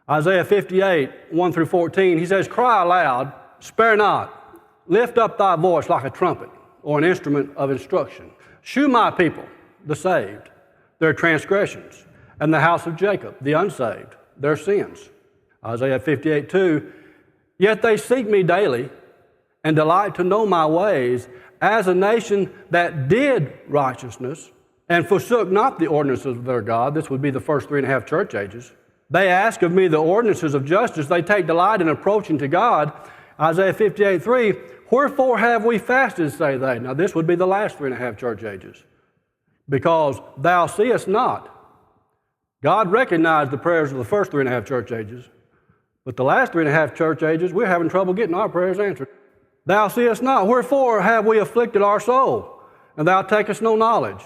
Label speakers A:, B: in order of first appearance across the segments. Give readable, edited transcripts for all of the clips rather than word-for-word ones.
A: Isaiah 58, 1 through 14, he says, cry aloud, spare not, lift up thy voice like a trumpet or an instrument of instruction. Shew my people, the saved, their transgressions, and the house of Jacob, the unsaved, their sins. Isaiah 58, 2, yet they seek me daily and delight to know my ways, as a nation that did righteousness and forsook not the ordinances of their God. This would be the first 3.5 church ages. They ask of me the ordinances of justice. They take delight in approaching to God. Isaiah 58, 3, wherefore have we fasted, say they. Now this would be the last 3.5 church ages. Because thou seest not. God recognized the prayers of the first 3.5 church ages. But the last 3.5 church ages, we're having trouble getting our prayers answered. Thou seest not, wherefore have we afflicted our soul, and thou takest no knowledge.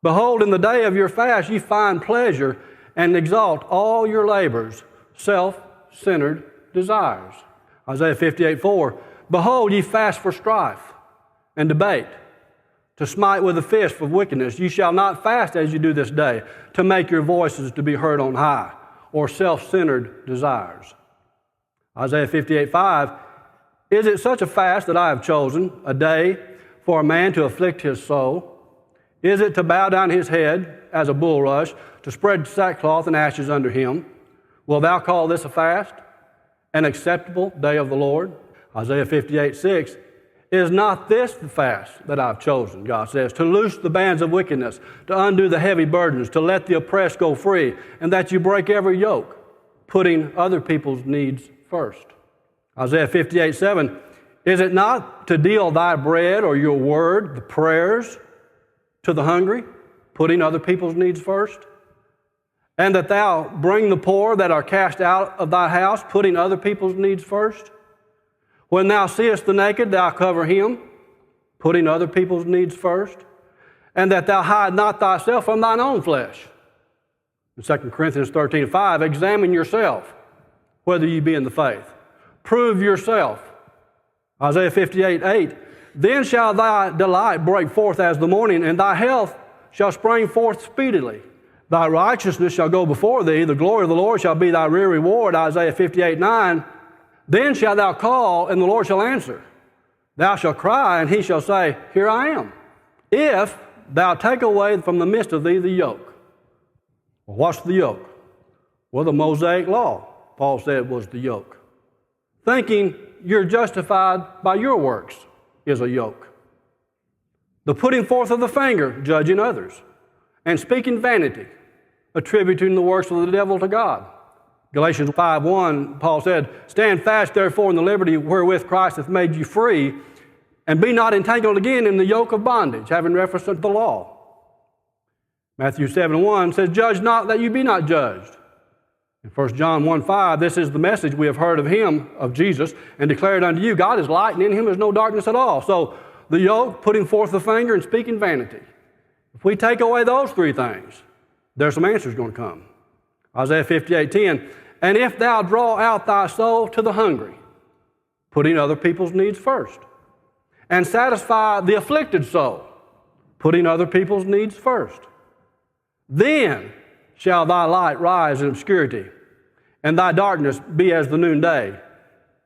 A: Behold, in the day of your fast ye find pleasure, and exalt all your labors, self-centered desires. Isaiah 58, 4, behold, ye fast for strife and debate, to smite with a fist for wickedness. Ye shall not fast as you do this day, to make your voices to be heard on high, or self-centered desires. Isaiah 58, 5, is it such a fast that I have chosen, a day for a man to afflict his soul? Is it to bow down his head as a bulrush, to spread sackcloth and ashes under him? Will thou call this a fast, an acceptable day of the Lord? Isaiah 58, 6, is not this the fast that I've chosen, God says, to loose the bands of wickedness, to undo the heavy burdens, to let the oppressed go free, and that you break every yoke, putting other people's needs first? Isaiah 58, 7, is it not to deal thy bread or your word, the prayers, to the hungry, putting other people's needs first? And that thou bring the poor that are cast out of thy house, putting other people's needs first? When thou seest the naked, thou cover him, putting other people's needs first? And that thou hide not thyself from thine own flesh. In 2 Corinthians 13, 5, examine yourself, whether ye be in the faith. Prove yourself. Isaiah 58, 8, then shall thy delight break forth as the morning, and thy health shall spring forth speedily. Thy righteousness shall go before thee, the glory of the Lord shall be thy rear reward. Isaiah 58, 9, then shalt thou call, and the Lord shall answer. Thou shalt cry, and he shall say, here I am. If thou take away from the midst of thee the yoke. Well, what's the yoke? Well, the Mosaic law, Paul said, was the yoke. Thinking you're justified by your works is a yoke. The putting forth of the finger, judging others, and speaking vanity, attributing the works of the devil to God. Galatians 5:1, Paul said, stand fast therefore in the liberty wherewith Christ hath made you free, and be not entangled again in the yoke of bondage, having reference to the law. Matthew 7:1 says, judge not that you be not judged. In 1 John 1:5, this is the message we have heard of him, of Jesus, and declared unto you, God is light, and in him is no darkness at all. So the yoke, putting forth the finger, and speaking vanity. If we take away those three things, there's some answers going to come. Isaiah 58:10, and if thou draw out thy soul to the hungry, putting other people's needs first, and satisfy the afflicted soul, putting other people's needs first, then shall thy light rise in obscurity, and thy darkness be as the noonday.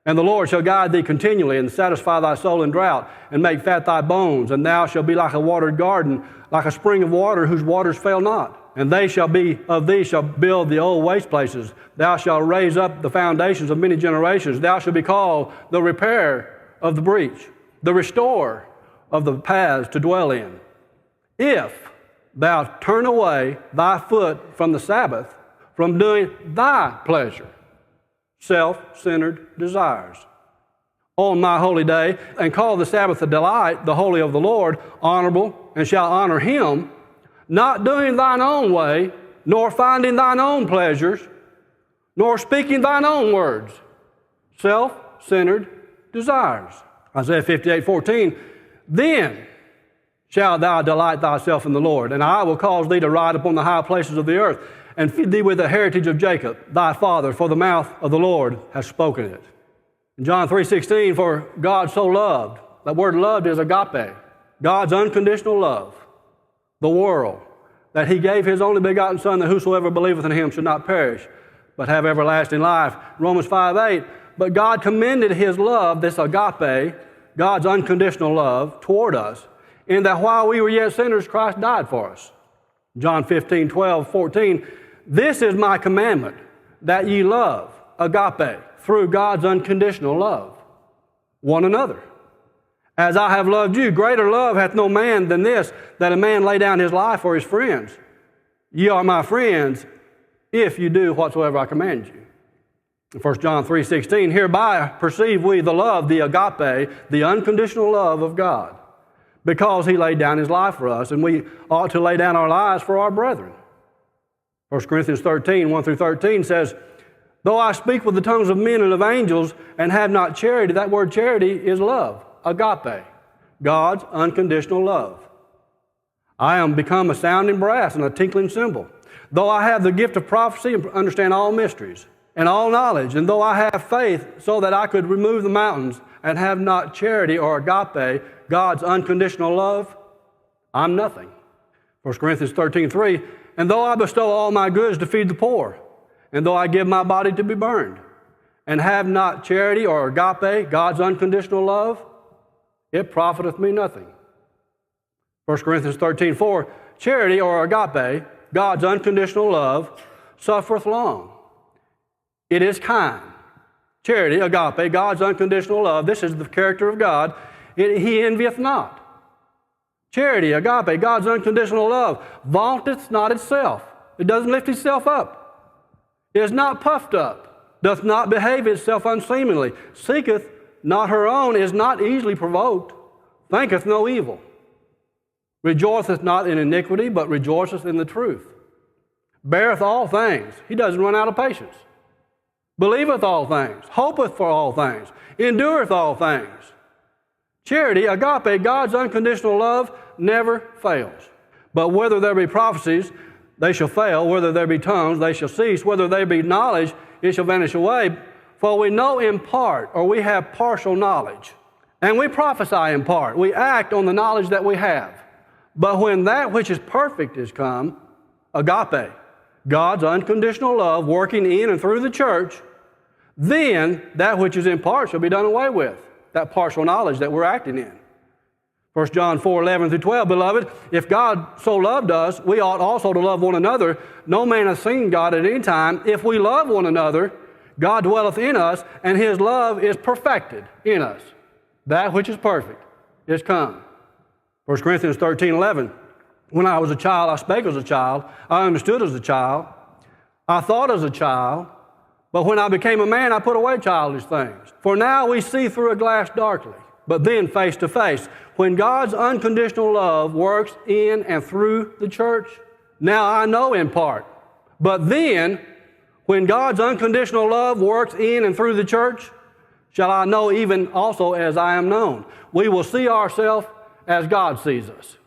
A: And the Lord shall guide thee continually, and satisfy thy soul in drought, and make fat thy bones, and thou shalt be like a watered garden, like a spring of water whose waters fail not. And they shall be of thee shall build the old waste places. Thou shalt raise up the foundations of many generations. Thou shalt be called the repairer of the breach, the restorer of the paths to dwell in. If thou turn away thy foot from the Sabbath, from doing thy pleasure, self-centered desires, on my holy day, and call the Sabbath a delight, the holy of the Lord, honorable, and shall honor him, not doing thine own way, nor finding thine own pleasures, nor speaking thine own words, self-centered desires. Isaiah 58:14, then shalt thou delight thyself in the Lord, and I will cause thee to ride upon the high places of the earth, and feed thee with the heritage of Jacob, thy father, for the mouth of the Lord has spoken it. In John 3:16, for God so loved, that word loved is agape, God's unconditional love, the world, that he gave his only begotten Son, that whosoever believeth in him should not perish, but have everlasting life. Romans 5:8, but God commended his love, this agape, God's unconditional love toward us, in that while we were yet sinners, Christ died for us. John 15:12-14, this is my commandment, that ye love, agape, through God's unconditional love, one another. As I have loved you, greater love hath no man than this, that a man lay down his life for his friends. Ye are my friends, if you do whatsoever I command you. In 1 John 3:16, hereby perceive we the love, the agape, the unconditional love of God, because he laid down his life for us, and we ought to lay down our lives for our brethren. 1 Corinthians 13:1-13 says, though I speak with the tongues of men and of angels and have not charity, that word charity is love, agape, God's unconditional love. I am become a sounding brass and a tinkling cymbal. Though I have the gift of prophecy and understand all mysteries and all knowledge, and though I have faith so that I could remove the mountains and have not charity or agape, God's unconditional love, I'm nothing. 1 Corinthians 13:3, and though I bestow all my goods to feed the poor, and though I give my body to be burned, and have not charity or agape, God's unconditional love, it profiteth me nothing. 1 Corinthians 13:4, charity or agape, God's unconditional love, suffereth long. It is kind. Charity, agape, God's unconditional love, this is the character of God. He envieth not. Charity, agape, God's unconditional love, vaunteth not itself. It doesn't lift itself up. It is not puffed up, doth not behave itself unseemly, seeketh not her own, is not easily provoked, thinketh no evil, rejoiceth not in iniquity, but rejoiceth in the truth, beareth all things. He doesn't run out of patience. Believeth all things, hopeth for all things, endureth all things. Charity, agape, God's unconditional love, never fails. But whether there be prophecies, they shall fail. Whether there be tongues, they shall cease. Whether there be knowledge, it shall vanish away. For we know in part, or we have partial knowledge. And we prophesy in part. We act on the knowledge that we have. But when that which is perfect is come, agape, God's unconditional love working in and through the church, then that which is in part shall be done away with, that partial knowledge that we're acting in. 1 John 4:11-12, beloved, if God so loved us, we ought also to love one another. No man hath seen God at any time. If we love one another, God dwelleth in us, and his love is perfected in us. That which is perfect is come. 1 Corinthians 13:11, when I was a child, I spake as a child, I understood as a child, I thought as a child, but when I became a man, I put away childish things. For now we see through a glass darkly, but then face to face. When God's unconditional love works in and through the church, now I know in part, but then when God's unconditional love works in and through the church, shall I know even also as I am known. We will see ourselves as God sees us.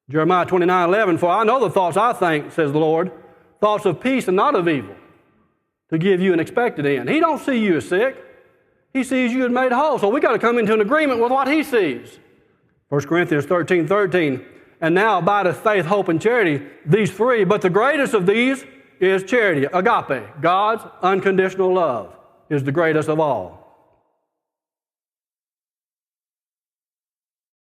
A: Jeremiah 29:11, for I know the thoughts I think, says the Lord, thoughts of peace and not of evil, to give you an expected end. He don't see you as sick. He sees you as made whole. So we got to come into an agreement with what he sees. 1 Corinthians 13:13, and now abideth faith, hope, and charity, these three, but the greatest of these is charity, agape. God's unconditional love is the greatest of all.